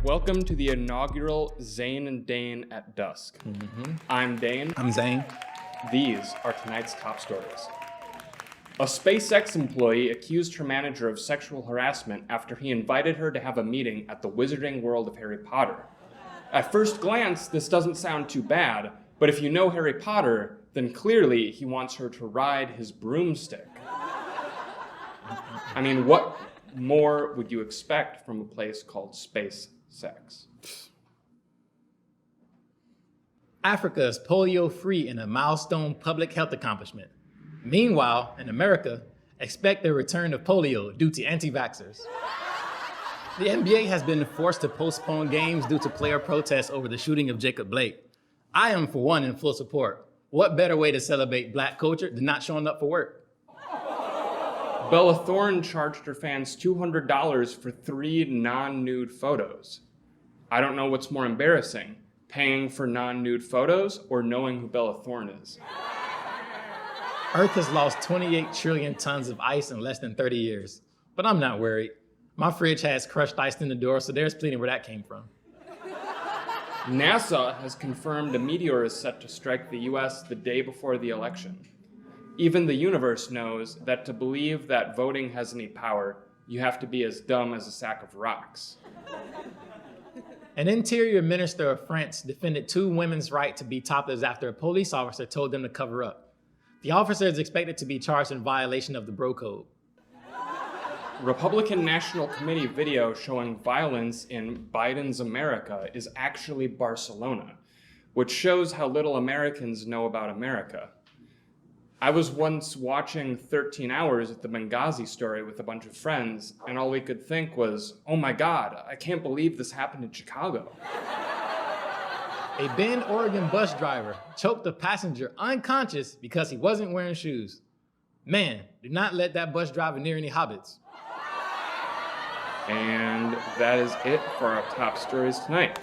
Welcome to the inaugural Zane and Dane at Dusk. I'm Dane. I'm Zane. These are tonight's top stories. A SpaceX employee accused her manager of sexual harassment after he invited her to have a meeting at the Wizarding World of Harry Potter. At first glance, this doesn't sound too bad, but if you know Harry Potter, then clearly he wants her to ride his broomstick. I mean, what more would you expect from a place called SpaceX? Africa is polio-free in a milestone public health accomplishment. Meanwhile, in America, expect the return of polio due to anti-vaxxers. The NBA has been forced to postpone games due to player protests over the shooting of Jacob Blake. I am, for one, in full support. What better way to celebrate Black culture than not showing up for work? Bella Thorne charged her fans $200 for 3 non-nude photos. I don't know what's more embarrassing, paying for non-nude photos or knowing who Bella Thorne is. Earth has lost 28 trillion tons of ice in less than 30 years, but I'm not worried. My fridge has crushed ice in the door, so there's plenty where that came from. NASA has confirmed a meteor is set to strike the US the day before the election. Even the universe knows that to believe that voting has any power, you have to be as dumb as a sack of rocks. An interior minister of France defended 2 women's right to be topless after a police officer told them to cover up. The officer is expected to be charged in violation of the bro code. Republican National Committee video showing violence in Biden's America is actually Barcelona, which shows how little Americans know about America. I was once watching 13 Hours at the Benghazi story with a bunch of friends, and all we could think was, oh my God, I can't believe this happened in Chicago. A Bend, Oregon bus driver choked a passenger unconscious because he wasn't wearing shoes. Man, do not let that bus driver near any hobbits. And that is it for our top stories tonight.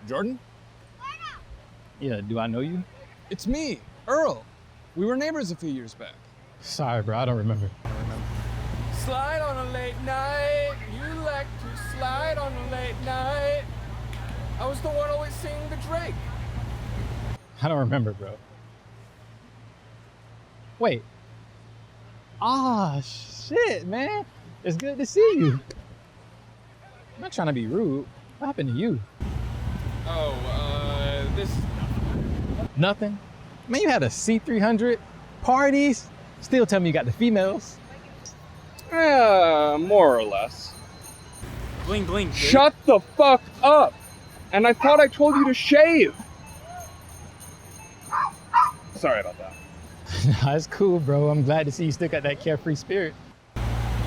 Jordan? Yeah, do I know you? It's me, Earl. We were neighbors a few years back. Sorry, bro, I don't remember. Slide on a late night. You like to slide on a late night. I was the one always singing the Drake. I don't remember, bro. Wait. Ah, shit, man. It's good to see you. I'm not trying to be rude. What happened to you? This... Nothing? Man, you had a C300, parties, still tell me you got the females. More or less. Bling, bling. Shut the fuck up! And I thought I told you to shave! Sorry about that. Nah, it's cool, bro. I'm glad to see you still got that carefree spirit. You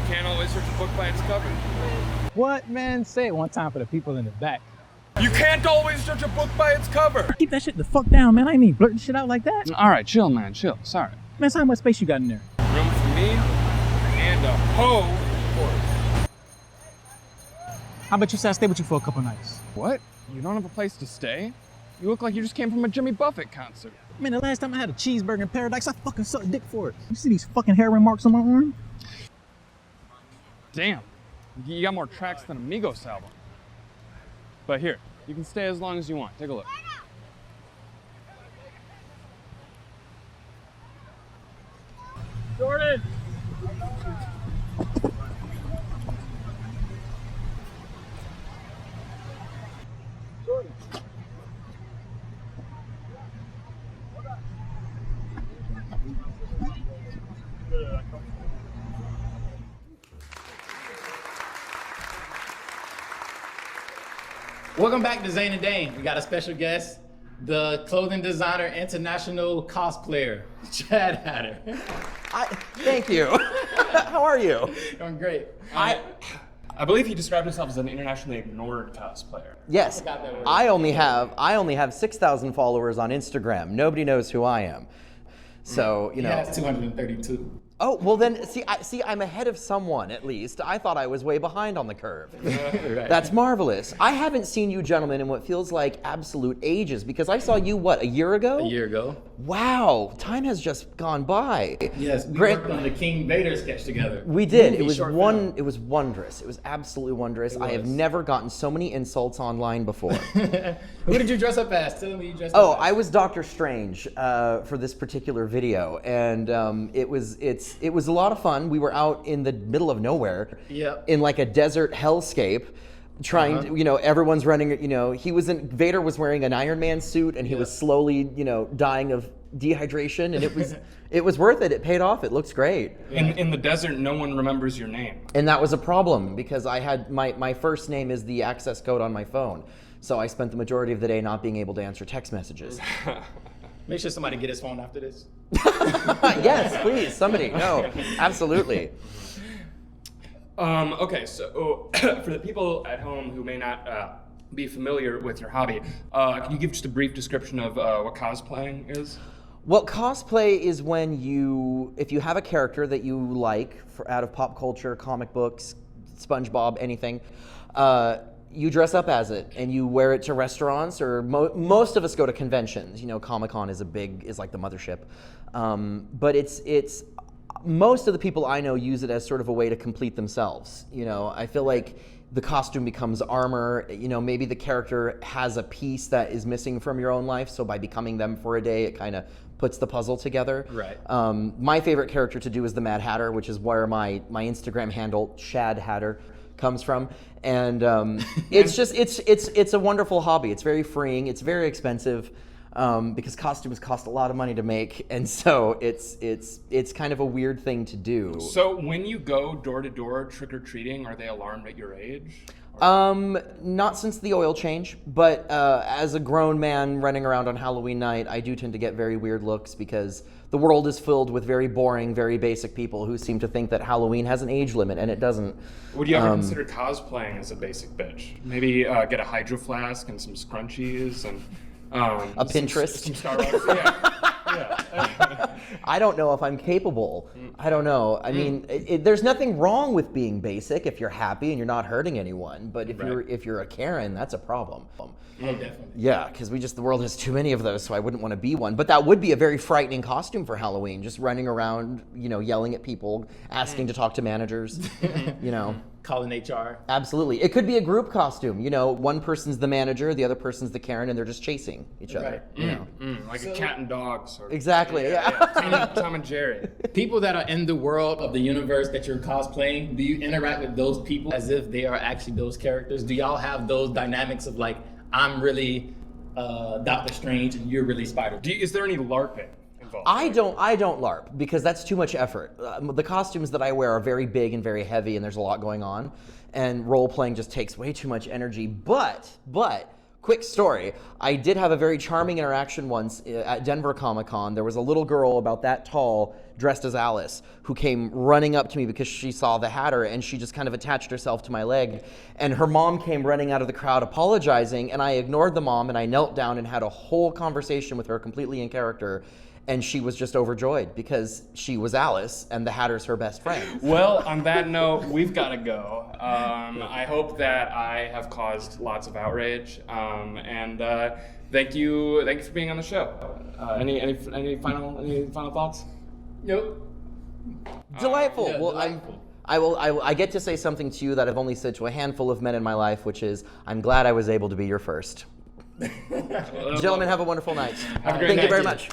can't always judge a book by its cover. What, man? Say it one time for the people in the back. You can't always judge a book by its cover. Keep that shit the fuck down, man. I ain't even blurting shit out like that. All right, chill, man, chill. Sorry. Man, so how much space you got in there? Room for me and a hoe. How about you say I stay with you for a couple nights? What? You don't have a place to stay? You look like you just came from a Jimmy Buffett concert. Man, the last time I had a cheeseburger in paradise, I fucking sucked dick for it. You see these fucking heroin marks on my arm? Damn, you got more tracks than a Migos album. But here, you can stay as long as you want. Take a look. Jordan! Welcome back to Zane and Dane. We got a special guest, the clothing designer, international cosplayer, Chad Hatter. Thank you. How are you? Doing great. I believe he described himself as an internationally ignored cosplayer. Yes. I only have 6,000 followers on Instagram. Nobody knows who I am. So, you know. He has 232. Oh, well then, I'm ahead of someone at least. I thought I was way behind on the curve. Right. That's marvelous. I haven't seen you gentlemen in what feels like absolute ages because I saw you, what, a year ago? A year ago. Wow, time has just gone by. Yes, we Great. worked on the King Vader sketch together. We did. Movie, It was short film. It was wondrous. It was absolutely wondrous. I have was. never gotten so many insults online before. Who did you dress up as? Tell me you dressed Oh, up as. I was Doctor Strange for this particular video, and it was a lot of fun. We were out in the middle of nowhere, Yep. in like a desert hellscape, trying to, everyone's running. Vader was wearing an Iron Man suit, and he was slowly, dying of dehydration, and it was worth it. It paid off. It looks great. In the desert, no one remembers your name. And that was a problem because I had my first name is the access code on my phone. So I spent the majority of the day not being able to answer text messages. Make sure somebody get his phone after this. Yes, please, somebody. No, absolutely. Okay, so for the people at home who may not be familiar with your hobby, can you give just a brief description of what cosplaying is? Well, cosplay is when if you have a character that you like out of pop culture, comic books, SpongeBob, anything, you dress up as it and you wear it to restaurants, or most of us go to conventions. Comic-Con is like the mothership. But it's most of the people I know use it as sort of a way to complete themselves. I feel like the costume becomes armor. Maybe the character has a piece that is missing from your own life, so by becoming them for a day, it kind of puts the puzzle together. Right. My favorite character to do is the Mad Hatter, which is where my Instagram handle, Shad Hatter, comes from. And it's a wonderful hobby. It's very freeing. It's very expensive. Because costumes cost a lot of money to make, and so it's kind of a weird thing to do. So when you go door to door trick or treating, are they alarmed at your age? Not since the oil change, but as a grown man running around on Halloween night, I do tend to get very weird looks because the world is filled with very boring, very basic people who seem to think that Halloween has an age limit, and it doesn't. Would you ever consider cosplaying as a basic bitch? Maybe get a hydro flask and some scrunchies and a Pinterest. Some Starbucks. Yeah. I don't know if I'm capable. I don't know. I mean, there's nothing wrong with being basic if you're happy and you're not hurting anyone. But if you're a Karen, that's a problem. Oh, definitely. Yeah, because the world has too many of those, so I wouldn't want to be one. But that would be a very frightening costume for Halloween, just running around, yelling at people, asking to talk to managers, Calling HR. Absolutely. It could be a group costume. One person's the manager, the other person's the Karen, and they're just chasing each other. Right. Like a cat and dog sort of. Exactly, yeah. Tom and Jerry. People that are in the world of the universe that you're cosplaying, do you interact with those people as if they are actually those characters? Do y'all have those dynamics of like, I'm really Doctor Strange and you're really Spider? Is there any LARPing involved? I don't LARP because that's too much effort. The costumes that I wear are very big and very heavy, and there's a lot going on, and role playing just takes way too much energy. But quick story, I did have a very charming interaction once at Denver Comic-Con. There was a little girl about that tall, dressed as Alice, who came running up to me because she saw the Hatter, and she just kind of attached herself to my leg. And her mom came running out of the crowd apologizing, and I ignored the mom, and I knelt down and had a whole conversation with her completely in character. And she was just overjoyed because she was Alice and the Hatter's her best friend. Well, on that note, we've got to go. I hope that I have caused lots of outrage. And thank you for being on the show. Any final thoughts? Nope. Delightful. Yeah, Well, delightful. I get to say something to you that I've only said to a handful of men in my life, which is, I'm glad I was able to be your first. Gentlemen, have a wonderful night. Have a great Thank night. you very much.